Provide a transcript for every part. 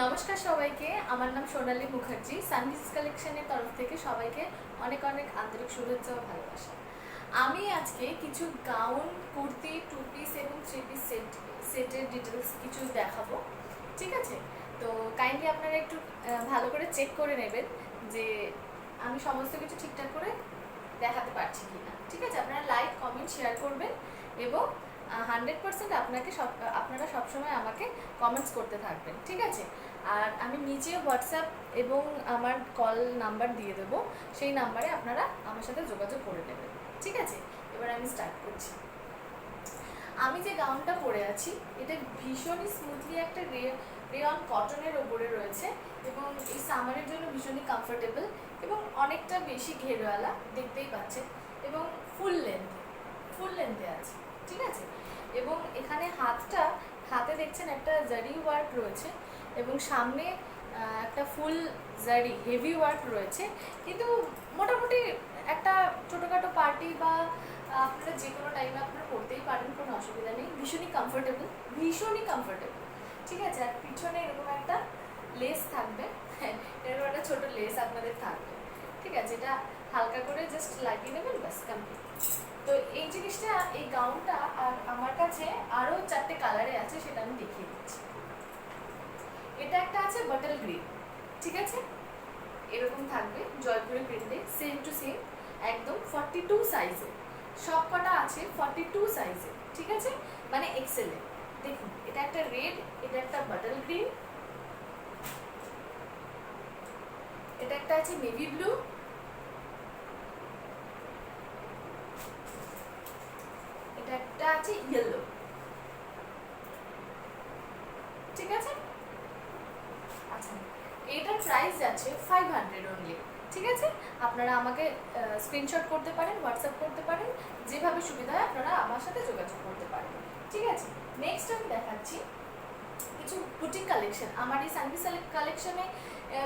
নমস্কার সবাইকে, আমার নাম সোনালী মুখার্জি। সানভিস কালেকশনের তরফ থেকে সবাইকে অনেক অনেক আন্তরিক শুভেচ্ছা ও ভালোবাসা। আমি আজকে কিছু গাউন, কুর্তি, টু পিস এবং থ্রি পিস সেটের ডিটেলস কিছু দেখাবো। ঠিক আছে, তো কাইন্ডলি আপনারা একটু ভালো করে চেক করে নেবেন যে আমি সমস্ত কিছু ঠিকঠাক করে দেখাতে পারছি কি না। ঠিক আছে, আপনারা লাইক, কমেন্ট, শেয়ার করবেন এবং 100% আপনারা সবসময় আমাকে কমেন্টস করতে থাকবেন। ঠিক আছে, আর আমি নিচে হোয়াটসঅ্যাপ এবং আমার কল নাম্বার দিয়ে দেবো, সেই নাম্বারে আপনারা আমার সাথে যোগাযোগ করে নেবেন। ঠিক আছে, এবার আমি স্টার্ট করছি। আমি যে গাউনটা পরে আছি এটা ভীষণই স্মুথলি একটা রেয়ন কটনের ওপরে রয়েছে এবং এই সামারের জন্য ভীষণই কমফোর্টেবল এবং অনেকটা বেশি ঘেরওয়ালা, দেখতেই পাচ্ছেন, এবং ফুল লেন্থে আছে। ঠিক আছে, এবং এখানে হাতে দেখছেন একটা জারি ওয়ার্ক রয়েছে এবং সামনে একটা ফুল জারি হেভি ওয়ার্ক রয়েছে। কিন্তু মোটামুটি একটা ছোটোখাটো পার্টি বা আপনারা যে কোনো টাইমে আপনারা পড়তেই পারেন, কোনো অসুবিধা নেই। ভীষণই কমফোর্টেবল। ঠিক আছে, আর পিছনে এরকম একটা লেস থাকবে, এরকম একটা ছোটো লেস আপনাদের থাকবে। ঠিক আছে, এটা হালকা করে জাস্ট লাগিয়ে নেবেন, ব্যাস কমপ্লিট। তো এই জিনিসটা, এই গাউনটা আর আমার কাছে আরও 4টে কালারে আছে, সেটা আমি দেখিয়ে দিচ্ছি। এটা একটা আছে বটল গ্রিন। ঠিক আছে, এরকম থাকবে জয়পুরি প্রিন্টে, সেম টু সেম, একদম 42 সাইজে। সব কটা আছে 42 সাইজে। ঠিক আছে, মানে এক্সেলে। দেখুন, এটা একটা রেড, এটা একটা বটল গ্রিন, এটা একটা আছে নেভি ব্লু, এটা একটা আছে ইয়েলো। ঠিক আছে, আচ্ছা, এটার প্রাইস আছে 500 অনলি। ঠিক আছে, আপনারা আমাকে স্ক্রিনশট করতে পারেন, হোয়াটসঅ্যাপ করতে পারেন, যেভাবে সুবিধা হয় আপনারা আমার সাথে যোগাযোগ করতে পারেন। ঠিক আছে, নেক্সট আমি দেখাচ্ছি কিছু বুটিক কালেকশন। আমার এই সানভিস কালেকশনে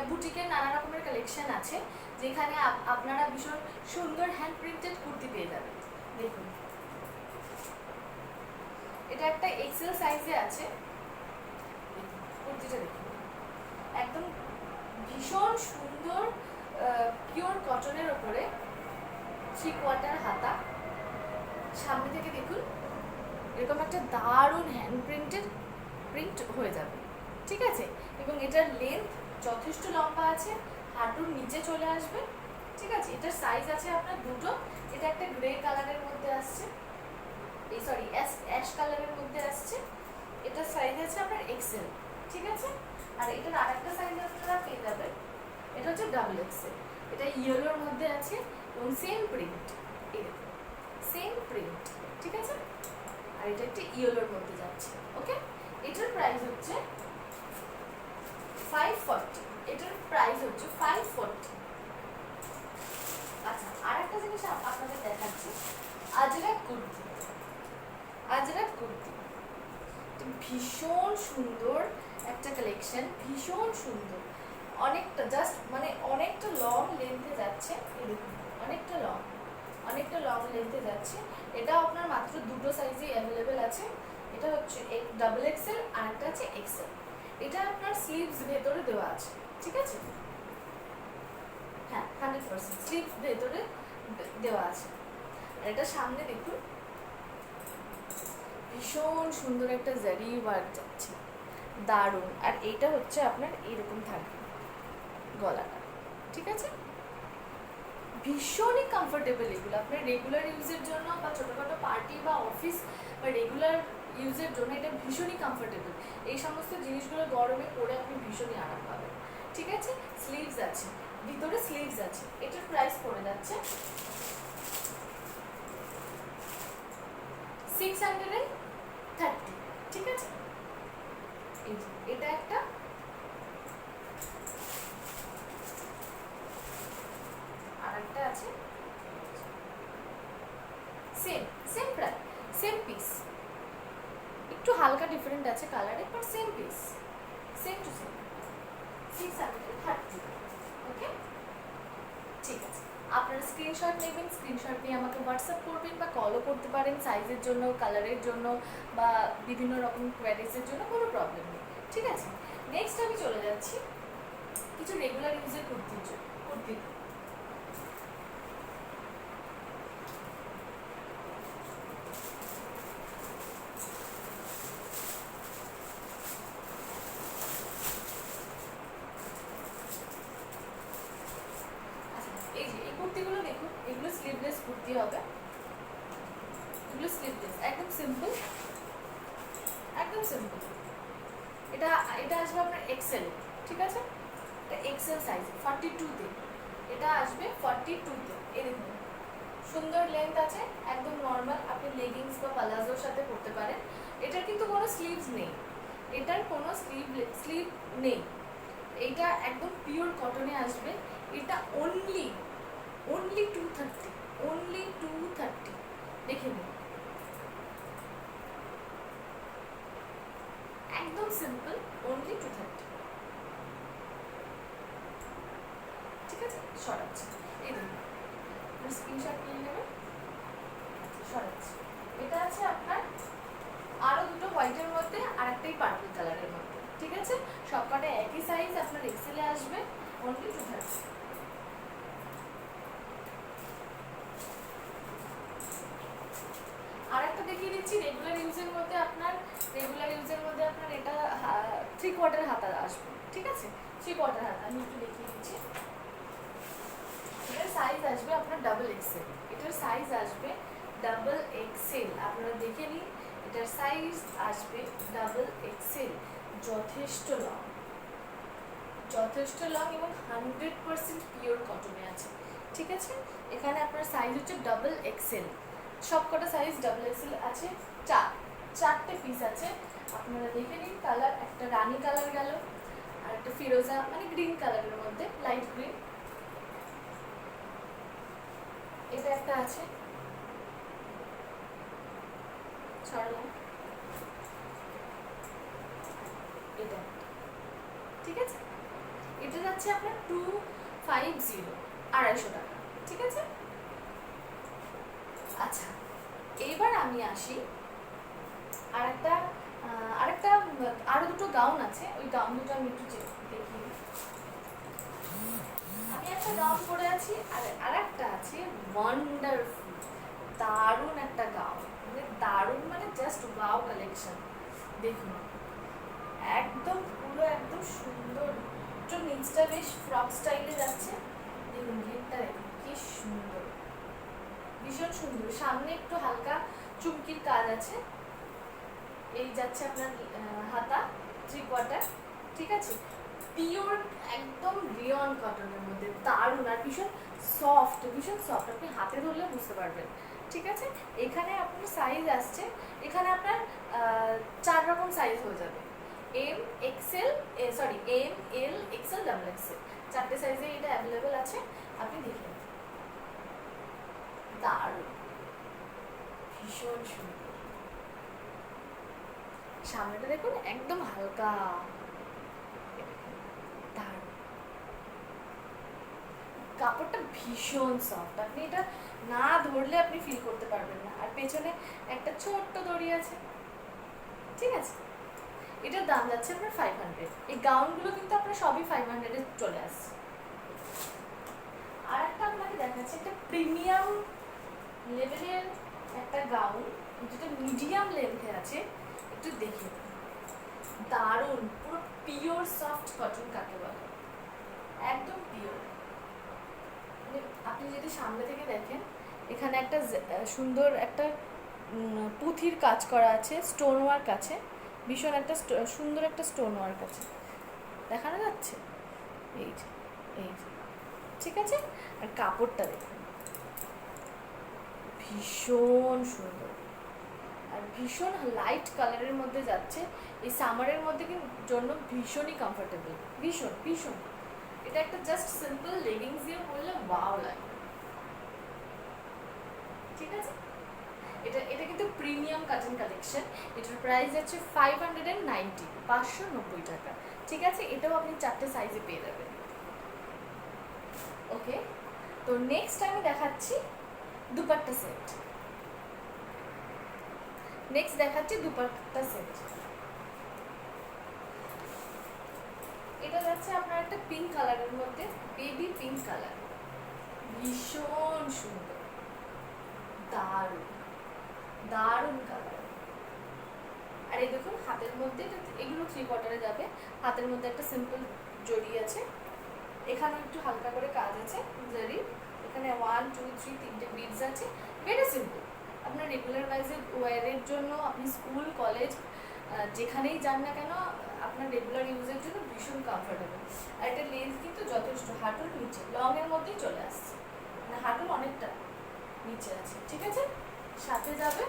বুটিকের নানা রকমের কালেকশন আছে, যেখানে আপনারা ভীষণ সুন্দর হ্যান্ড প্রিন্টেড কুর্তি পেয়ে যাবেন। দেখুন, এটা একটা এক্সেল সাইজে আছে। কুর্তিটা দেখুন, একদম ভীষণ সুন্দর পিওর কটনের ওপরে 3/4 হাতা। সামনে থেকে দেখুন, এরকম একটা দারুণ হ্যান্ড প্রিন্ট হয়ে যাবে। ঠিক আছে, এবং এটার লেন্থ যথেষ্ট লম্বা আছে, হাঁটুর নিচে চলে আসবে। ঠিক আছে, এটার সাইজ আছে আপনার দুটো। এটা একটা গ্রে কালারের মধ্যে আসছে, অ্যাশ কালারের মধ্যে আসছে। এটার সাইজ আছে আপনার এক্সেল। ঠিক আছে, আর এটার আরেকটা সাইজ আপনারা পেয়ে যাবেন, এটা হচ্ছে ডাবল এক্সেল। এটা ইয়েলোর মধ্যে আছে এবং সেম প্রিন্ট, এরকম সেম প্রিন্ট। ঠিক আছে, আর এটা একটা ইয়েলোর মধ্যে যাচ্ছে। ওকে, এটার প্রাইস হচ্ছে 540। এটার প্রাইস হচ্ছে 540। আচ্ছা, আরেকটা জিনিস আপনাদের দেখাচ্ছি, আজরাক কুর্তি। ভীষণ সুন্দর একটা কালেকশন, ভীষণ সুন্দর। অনেকটা জাস্ট মানে অনেকটা লং লেন্থে যাচ্ছে, এরকম অনেকটা লং লেন্থে যাচ্ছে। এটা আপনার মাত্র দুটো সাইজে অ্যাভেলেবেল আছে। এটা হচ্ছে ডাবল এক্সেল আর একটা আছে এক্সেল। এটা আপনার স্লিভস ভেতরে দেওয়া আছে। ঠিক আছে, হ্যাঁ, 100% স্লিভস ভেতরে দেওয়া আছে। আর এটা সামনে দেখুন, ভীষণ সুন্দর একটা জারি ওয়ার্ক যাচ্ছে, দারুণ। আর এইটা হচ্ছে আপনার এরকম থাকবে গলাটা। ঠিক আছে, ভীষণই কমফোর্টেবল। এগুলো আপনার রেগুলার ইউজের জন্য বা ছোটোখাটো পার্টি বা অফিস বা রেগুলার ইউজের জন্য এটা ভীষণই কমফোর্টেবল। এই সমস্ত জিনিসগুলো গরমে পরে আপনি ভীষণই আরাম পাবেন। ঠিক আছে, স্লিভস আছে, ভিতরে স্লিভস আছে। এটার প্রাইস পড়ে যাচ্ছে 630। ঠিক আছে, এটা একটা, আর একটা আছে সেম প্রাইস, সেম পিস, একটু হালকা ডিফারেন্ট আছে কালারে, but same piece, same to same, 630। ওকে, ঠিক আছে, আপনারা স্ক্রিনশট নেবেন, স্ক্রিনশট নিয়ে আমাকে হোয়াটসঅ্যাপ করবেন বা কলও করতে পারেন, সাইজের জন্য, কালারের জন্য বা বিভিন্ন রকম কোয়ারিজের জন্য, কোনো প্রবলেম নেই। ঠিক আছে, নেক্সট আমি চলে আসবে আপনার এক্সেল, ঠিক আছে, এটা এক্সেল সাইজ 42তে, এটা আসবে 42তে। এই দেখুন সুন্দর লেন্থ আছে, একদম নর্মাল আপনি লেগিংস বা পালাজোর সাথে পরতে পারেন। এটার কিন্তু কোনো স্লিভস নেই, এটার কোনো স্লিভ নেই, এইটা একদম পিওর কটনে আসবে। এটা অনলি 230, অনলি 230, দেখে নিন, একদম সিম্পল, অনলি 230, ঠিক আছে। সরাচ্ছি, এই দেখুন স্ক্রিনশট নিয়ে নেবেন, সরাচ্ছি। এটা আছে আপনার আরো দুটো হোয়াইটের মধ্যে আর একটাই পার্পল কালারের মধ্যে, ঠিক আছে। সবকটা একই সাইজ, আপনার এক্সেলে আসবে, অনলি 230। আর একটা দেখিয়ে দিচ্ছি রেগুলার ইউজের মধ্যে আপনার, এটা 3/4 হাতা আসবে, ঠিক আছে, 3/4 হাতা। আমি একটু দেখিয়ে দিচ্ছি, এটার সাইজ আসবে আপনার ডাবল এক্সেল, এটার সাইজ আসবে ডাবল এক্সেল, আপনারা দেখে নিন, এটার সাইজ আসবে ডাবল এক্সেল, যথেষ্ট লং এবং 100% পিওর কটনে আছে, ঠিক আছে। এখানে আপনার সাইজ হচ্ছে ডাবল এক্সেল, সবকটা সাইজ ডাবল এক্সেল আছে, চারটে পিস আছে, আপনারা দেখে নিন। কালার একটা রানী কালার গেল, আর একটা ফিরোজা মানে গ্রিন কালারের মধ্যে, লাইট গ্রিন, এটা একটা আছে, ছড়ালাম, এটা, ঠিক আছে। এটা যাচ্ছে আপনার 250, 250 টাকা, ঠিক আছে। আচ্ছা, এইবার আমি আসি আরেকটা আরো দুটো গাউন আছে, ওই গাউন দুটো আমি একটু দেখি। আমি একটা গাউন পরে আছি, আর আরেকটা আছে ওয়ান্ডারফুল, দারুণ একটা গাউন, মানে দারুণ, মানে জাস্ট ওয়াও কালেকশন। দেখুন একদম পুরো একদম সুন্দর, একটু নিচটা বেশ ফ্রক স্টাইলে যাচ্ছে, দেখুন ঘেরটা দেখুন কি সুন্দর, ভীষণ সুন্দর। সামনে একটু হালকা চুমকির কাজ আছে, এই যাচ্ছে আপনার হাতা 3/4, ঠিক আছে, পিওর একদম রিয়ন কটনের মধ্যে, দারুণ, আর ভীষণ সফট, আপনি হাতে ধরলে বুঝতে পারবেন, ঠিক আছে। এখানে আপনার সাইজ আসছে, এখানে আপনার 4 রকম সাইজ হয়ে যাবে, M L XL double XL, 4টে সাইজে এটা অ্যাভেলেবেল আছে, আপনি দেখে নিন, দারুণ, ভীষণ সুন্দর। সামনেটা দেখুন একদম হালকা, দারুণ, কাপড়টা ভীষণ সফট, আপনি এটা না ধরলে আপনি ফিল করতে পারবেন না। আর পেছনে একটা ছোট্ট দড়ি আছে, ঠিক আছে। এটার দাম যাচ্ছে আপনার 500। এই গাউনগুলো কিন্তু আপনার সবই 500-এ চলে আসছে। আর একটা আপনাকে দেখাচ্ছি, একটা প্রিমিয়াম লেভেলের একটা গাউন, যেটা মিডিয়াম লেন্থে আছে, একটু দেখে, দারুণ, পুরো পিওর সফট কটন কাকে বলে, একদম পিওর। আপনি যদি সামনে থেকে দেখেন, এখানে একটা সুন্দর একটা পুঁথির কাজ করা আছে, স্টোন ওয়ার্ক আছে, ভীষণ একটা সুন্দর একটা স্টোন ওয়ার্ক আছে, দেখানো যাচ্ছে, এই যে, ঠিক আছে। আর কাপড়টা দেখুন ভীষণ সুন্দর, আর ভীষণ লাইট কালারের মধ্যে যাচ্ছে, এই সামারের মধ্যে জন্য ভীষণই কমফোর্টেবল, ভীষণ। এটা একটা জাস্ট সিম্পল লেগিংস দিয়ে পরলে ওয়াও লাগে, ঠিক আছে। এটা কিন্তু প্রিমিয়াম কটন কালেকশন, এটার প্রাইস আছে 590 টাকা, ঠিক আছে। এটাও আপনি 4টে সাইজে পেয়ে যাবেন, ওকে। তো নেক্সট আমি দেখাচ্ছি দুপাট্টা সেট, এটা যাচ্ছে আপনার একটা পিঙ্ক কালারের মধ্যে, বেবি পিঙ্ক কালার, ভীষণ সুন্দর, দারুণ কালার। আর এই দেখুন হাতের মধ্যে, এগুলো 3/4-এ যাবে, হাতের মধ্যে একটা সিম্পল জড়ি আছে, এখানে একটু হালকা করে কাজ আছে জরি, এখানে 1 2 3 3টে বিডস আছে, ভেরি সিম্পল। আপনার রেগুলার ওয়ারের জন্য, আপনি স্কুল কলেজ যেখানেই যান না কেন, আপনি আপনার রেগুলার ইউজের জন্য ভীষণ কমফোর্টেবল। আর এটা লেন্থ কিন্তু যথেষ্ট, হাঁটুর নিচে, লং এর মধ্যেই চলে আসছে, মানে হাঁটুর অনেকটা নিচে আছে। ঠিক আছে, সাথে যাবে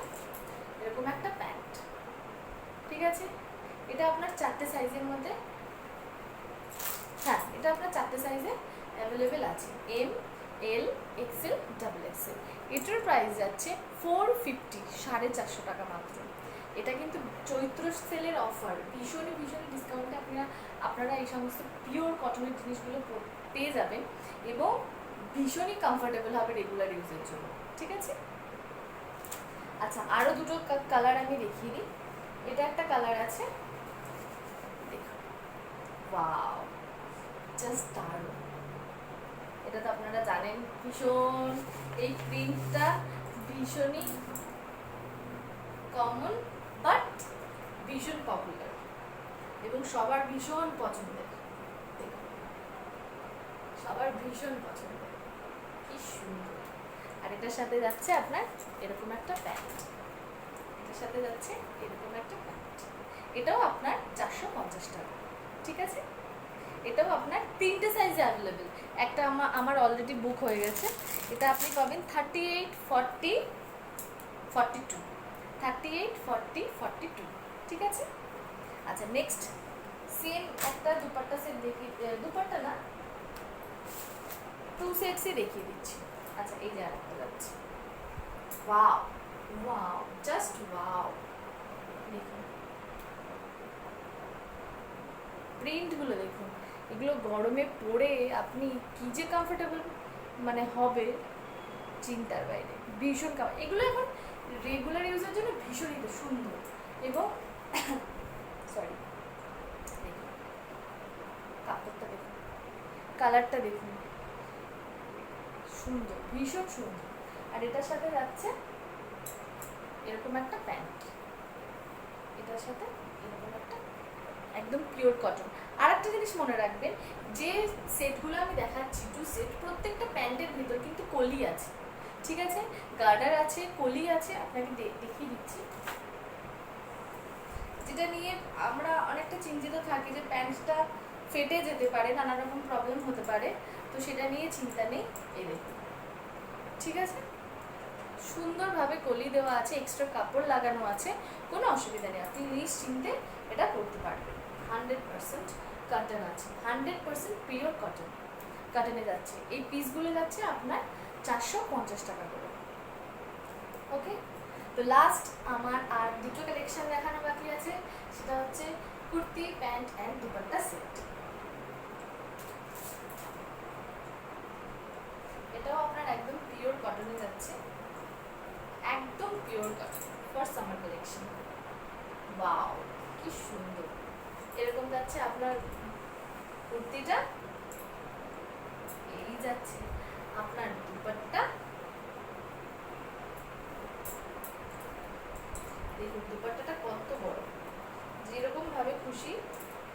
এরকম একটা প্যান্ট। ঠিক আছে, এটা আপনার 4টে সাইজের মধ্যে, হ্যাঁ এটা আপনার 4টে সাইজে অ্যাভেলেবেল আছে, M, L, XL, double Excel. এটার প্রাইস যাচ্ছে 450, 450 টাকা মাত্র। এটা কিন্তু চৈত্র সেলের অফার, ভীষণই ডিসকাউন্টে আপনারা এই সমস্ত পিওর কটনের জিনিসগুলো পেয়ে যাবেন এবং ভীষণই কমফোর্টেবল হবে রেগুলার ইউজের জন্য। ঠিক আছে, আচ্ছা আরও দুটো কালার আমি দেখিয়ে দিই। এটা একটা কালার আছে, দেখুন, ওয়াও, জাস্ট দারুণ। এটা তো আপনারা জানেন ভীষণ, এই প্রিন্টটা ভীষণই কমন বাট ভীষণ পপুলার এবং সবার ভীষণ পছন্দের। দেখুন, সবার ভীষণ পছন্দের, কি সুন্দর। আর এটার সাথে যাচ্ছে আপনার এরকম একটা প্যান্ট, এটার সাথে যাচ্ছে এরকম একটা প্যান্ট। এটাও আপনার 450 টাকা। ঠিক আছে, এটাও আপনার 3টে সাইজে অ্যাভেলেবেল। একটা আমার অলরেডি বুক হয়ে গেছে। এটা আপনি পাবেন 38, 40, 42, 38, 40, 42। ঠিক আছে, আচ্ছা নেক্সট সেম একটা দুপাট্টা সেট দুপাট্টা না, 2 সেটসই দেখিয়ে দিচ্ছি। আচ্ছা এই যে আরেকটা যাচ্ছে, ওয়াও ওয়াও, জাস্ট ওয়াও। দেখুন প্রিন্টগুলো দেখুন, এগুলো গরমে পরে আপনি কি যে কমফোর্টেবল মানে হবে চিন্তার বাইরে, ভীষণ এগুলো এখন রেগুলার ইউজের জন্য ভীষণই সুন্দর এবং সরি দেখুন কাপড়টা দেখুন, কালারটা দেখুন, সুন্দর, ভীষণ সুন্দর। আর এটার সাথে যাচ্ছে এরকম একটা প্যান্ট, এটার সাথে এরকম একটা একদম পিওর কটন। আর একটা জিনিস মনে রাখবেন, যে সেটগুলো আমি দেখাচ্ছি 2 সেট, প্রত্যেকটা প্যান্টের ভিতর কিন্তু কলি আছে। ঠিক আছে, গার্ডার আছে, কলি আছে, আপনাকে দেখিয়ে দিচ্ছি। যেটা নিয়ে আমরা অনেকটা চিন্তিত থাকি যে প্যান্টটা ফেটে যেতে পারে, নানা রকম প্রবলেম হতে পারে, তো সেটা নিয়ে চিন্তা নেই। এই দেখুন, ঠিক আছে, সুন্দরভাবে কলি দেওয়া আছে, এক্সট্রা কাপড় লাগানো আছে, কোনো অসুবিধা নেই, আপনি নিশ্চিন্তে এটা করতে পারবেন। 100% কটন আছে, 100% পিওর কটন, কটনে যাচ্ছে। এই পিসগুলো যাচ্ছে আপনার 450 টাকা করে। ওকে, তো লাস্ট আমার আর দুটো কালেকশন দেখানো বাকি আছে, সেটা হচ্ছে kurti, pant and dupatta set. এটাও আপনার একদম পিওর কটনে যাচ্ছে, একদম pure cotton for summer collection. Wow, কি সুন্দর। এরকম যাচ্ছে আপনার কুর্তিটা, এই যাচ্ছে আপনার দুপাট্টা। দেখুন দুপাট্টাটা কত বড়, যেরকম ভাবে খুশি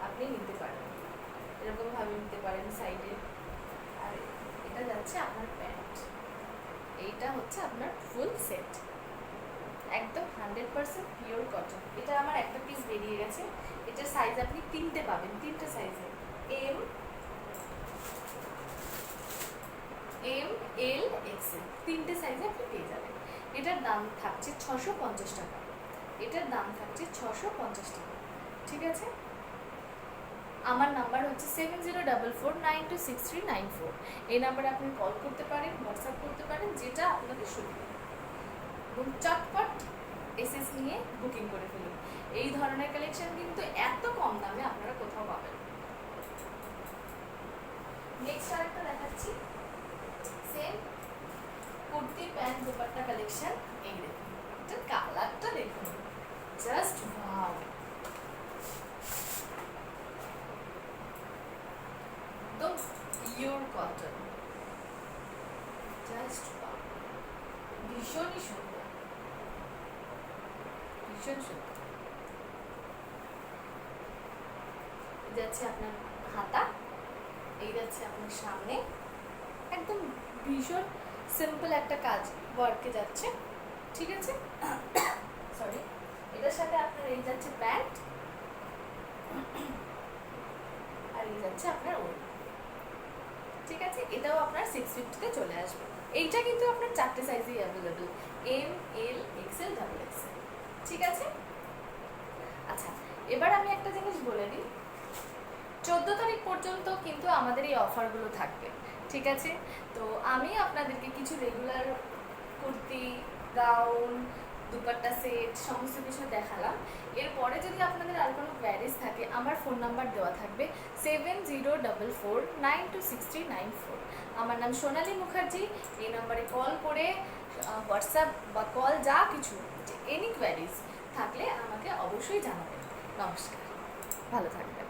আপনি নিতে পারেন, এরকম ভাবে নিতে পারেন সাইডে। আর এটা যাচ্ছে আপনার প্যান্ট, এইটা হচ্ছে আপনার ফুল সেট, একদম 100% পিওর কটন। এটা আমার একটা পিস বেরিয়ে গেছে, এটার সাইজ আপনি 3টে পাবেন, 3টে সাইজে, এম, এল, এক্সেল, 3টে সাইজে আপনি পেয়ে যাবেন। এটার দাম থাকছে 650 টাকা, এটার দাম থাকছে 650 টাকা। ঠিক আছে, আমার নাম্বার হচ্ছে 7044926394। এই নাম্বারে আপনি কল করতে পারেন, হোয়াটসঅ্যাপ করতে পারেন, যেটা আপনাদের সুবিধা, এবং চটপট এসএস নিয়ে বুকিং করে ফেলুন। এই ধরনের কালেকশন কিন্তু এত কম দামে আপনারা কোথাও পাবেন। নেক্সট আরেকটা দেখাচ্ছি, same kurti, pant, dupatta collection. এই দেখুন, এটা কালারটা দেখুন, জাস্ট ওয়াও, একদম পিওর কটন, জাস্ট ওয়াও, ভীষণই সুন্দর, ভীষণ সুন্দর। যাচ্ছে আপনার হাতা, এই যাচ্ছে আপনার সামনে, একদম ভীষণ সিম্পল একটা কাজ ওয়ার্কে যাচ্ছে। ঠিক আছে, সরি, এটার সাথে আপনার এই যাচ্ছে প্যান্ট, যাচ্ছে আপনার ওড়না। ঠিক আছে, এটাও আপনার 650-তে চলে আসবে। এইটা কিন্তু আপনার 4টে সাইজেই available, M, L, XL, double Excel. ঠিক আছে। আচ্ছা, এবার আমি একটা জিনিস বলে দিই, 14 তারিখ পর্যন্ত কিন্তু আমাদের এই অফারগুলো থাকবে। ঠিক আছে, তো আমি আপনাদেরকে কিছু regular kurti, gown, dupatta set সমস্ত কিছু দেখালাম। এরপরে যদি আপনাদের আর কোনো কোয়ারিজ থাকে, আমার ফোন নাম্বার দেওয়া থাকবে 7044926394। আমার নাম সোনালী মুখার্জি। এই নাম্বারে কল করে হোয়াটসঅ্যাপ বা কল যা কিছু, এনি কোয়ারিজ থাকলে আমাকে অবশ্যই জানাবেন। নমস্কার, ভালো থাকবেন।